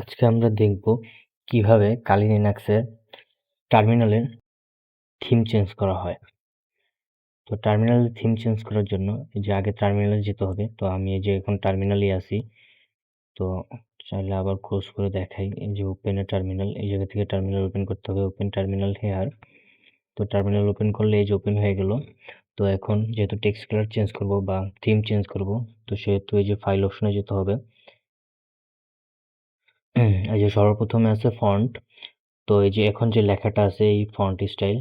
আজকে আমরা দেখব কিভাবে কালি লিনাক্সের টার্মিনালের থিম চেঞ্জ করা হয়। তো টার্মিনালের থিম চেঞ্জ করার জন্য এই যে আগে টার্মিনালে যেতে হবে। তো আমি এই যে এখন টার্মিনালেই আছি। তো চাইলে আবার ক্লোজ করে দেখাই। এই যে ওপেন এ টার্মিনাল, এই জায়গা থেকে টার্মিনাল ওপেন করতে হবে। Open terminal here. তো টার্মিনাল ওপেন করলে এই যে ওপেন হয়ে গেল। তো এখন যেহেতু টেক্সট কালার চেঞ্জ করব বা থিম চেঞ্জ করব, তো সেহেতু এই যে ফাইল অপশনে যেতে হবে। এই যে সর্বপ্রথমে আছে ফন্ট। তো এই যে এখন যে লেখাটা আছে এই ফন্ট স্টাইল,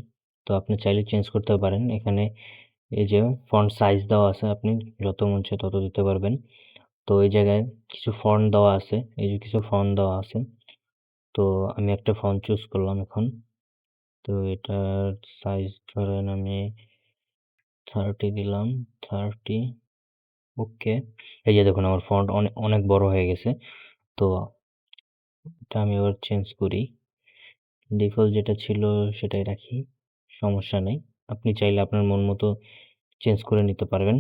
তো আপনি চাইলে চেঞ্জ করতে পারেন। এখানে এই যে ফন্ট সাইজ দেওয়া আছে, আপনি যত মন চায় তত দিতে পারবেন। তো এই জায়গায় কিছু ফন্ট দেওয়া আছে, এই যে কিছু ফন্ট দেওয়া আছে। তো আমি একটা ফন্ট চুজ করলাম এখন। তো এটার সাইজ ধরেন আমি 30 দিলাম, 30। ওকে। এই যে দেখুন আমার ফন্ট অনেক বড় হয়ে গেছে। তো এটা আমি এবার চেঞ্জ করি। ডিফল্ট যেটা ছিল সেটাই রাখি, সমস্যা নেই। আপনি চাইলে আপনার মন মতো চেঞ্জ করে নিতে পারবেন।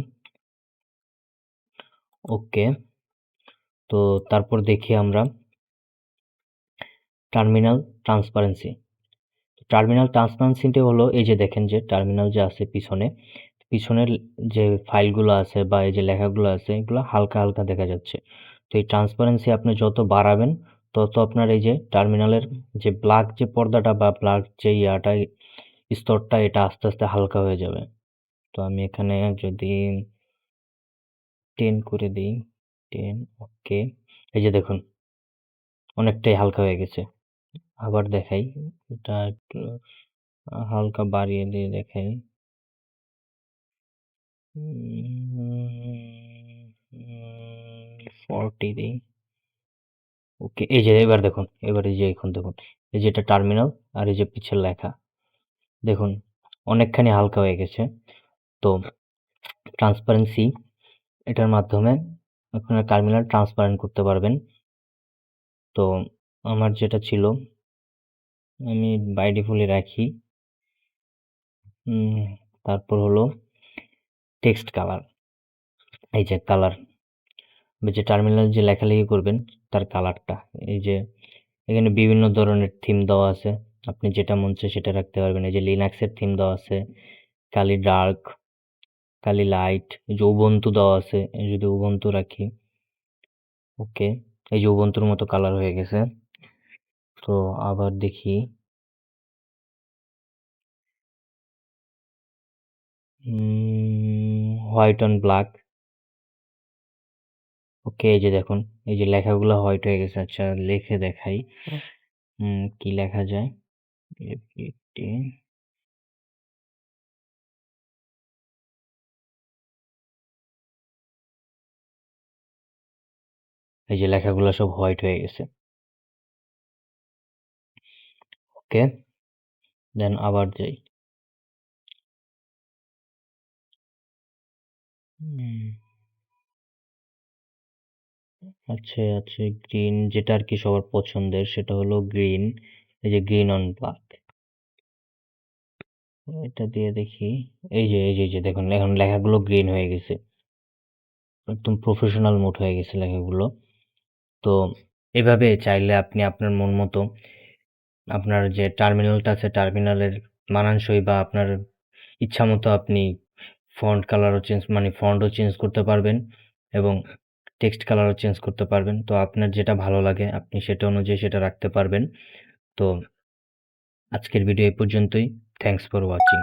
ওকে। তো তারপর দেখি আমরা টার্মিনাল ট্রান্সপারেন্সি। টার্মিনাল ট্রান্সপারেন্সিটা হলো এই যে দেখেন যে টার্মিনাল যে আছে পিছনের যে ফাইলগুলো আছে বা এই যে লেখাগুলো আছে এগুলো হালকা হালকা দেখা যাচ্ছে। তো এই ট্রান্সপারেন্সি আপনি যত বাড়াবেন তত আপনার এই যে টার্মিনালের যে ব্ল্যাক যে পর্দাটা বা ব্ল্যাক যে স্তরটা এটা আস্তে আস্তে হালকা হয়ে যাবে। তো আমি এখানে যদি 10 করে দিই, 10। ওকে। এই যে দেখুন অনেকটাই হালকা হয়ে গেছে। আবার দেখাই, এটা একটু হালকা বাড়িয়ে দিয়ে দেখাই। 40 দিই। ওকে। এই যে এবার দেখুন, এবার এই যে এখন দেখুন, এই যে এটা টার্মিনাল আর এই যে পিছের লেখা দেখুন অনেকখানি হালকা হয়ে গেছে। তো ট্রান্সপারেন্সি এটার মাধ্যমে আপনারা টার্মিনাল ট্রান্সপারেন্ট করতে পারবেন। তো আমার যেটা ছিল আমি বাই ডিফল্টই রাখি। তারপর হলো টেক্সট কালার। এই যে কালার, যে টার্মিনাল যে লেখালেখি করবেন তার কালারটা, এই যে এখানে বিভিন্ন ধরনের থিম দেওয়া আছে। আপনি যেটা মন চায় সেটা রাখতে পারবেন। এই যে লিনাক্সের থিম দেওয়া আছে, কালি ডার্ক, কালি লাইট, এই যে উবুন্টু দেওয়া আছে, এই যদি উবুন্টু রাখি। ওকে। এই যে উবুন্টুর মতো কালার হয়ে গেছে। তো আবার দেখি, হোয়াইট অন ব্ল্যাক। ওকে। এই যে দেখুন এই যে লেখাগুলো হোয়াইট হয়ে গেছে। আচ্ছা লিখে দেখাই, কি লেখা যায়। এপিটি। এই যে লেখাগুলো সব হোয়াইট হয়ে গেছে। ওকে। দেন আবার যাই। আচ্ছা আছে গ্রিন, যেটা আর কি সবার পছন্দের সেটা হলো গ্রিন। এই যে গ্রিন অন ব্ল্যাক, এটা দিয়ে দেখি। এই যে দেখুন এখন লেখাগুলো গ্রিন হয়ে গেছে, একদম প্রফেশনাল মোড হয়ে গেছে লেখাগুলো। তো এভাবে চাইলে আপনি আপনার মন মতো আপনার যে টার্মিনালটা আছে টার্মিনালের মানানসই বা আপনার ইচ্ছা মতো আপনি ফন্ট কালারও চেঞ্জ মানে ফন্টও চেঞ্জ করতে পারবেন এবং টেক্সট কালারও চেঞ্জ করতে পারবেন। তো আপনার যেটা ভালো লাগে আপনি সেটা অনুযায়ী সেটা রাখতে পারবেন। তো আজকের ভিডিও এই পর্যন্তই। Thanks for watching.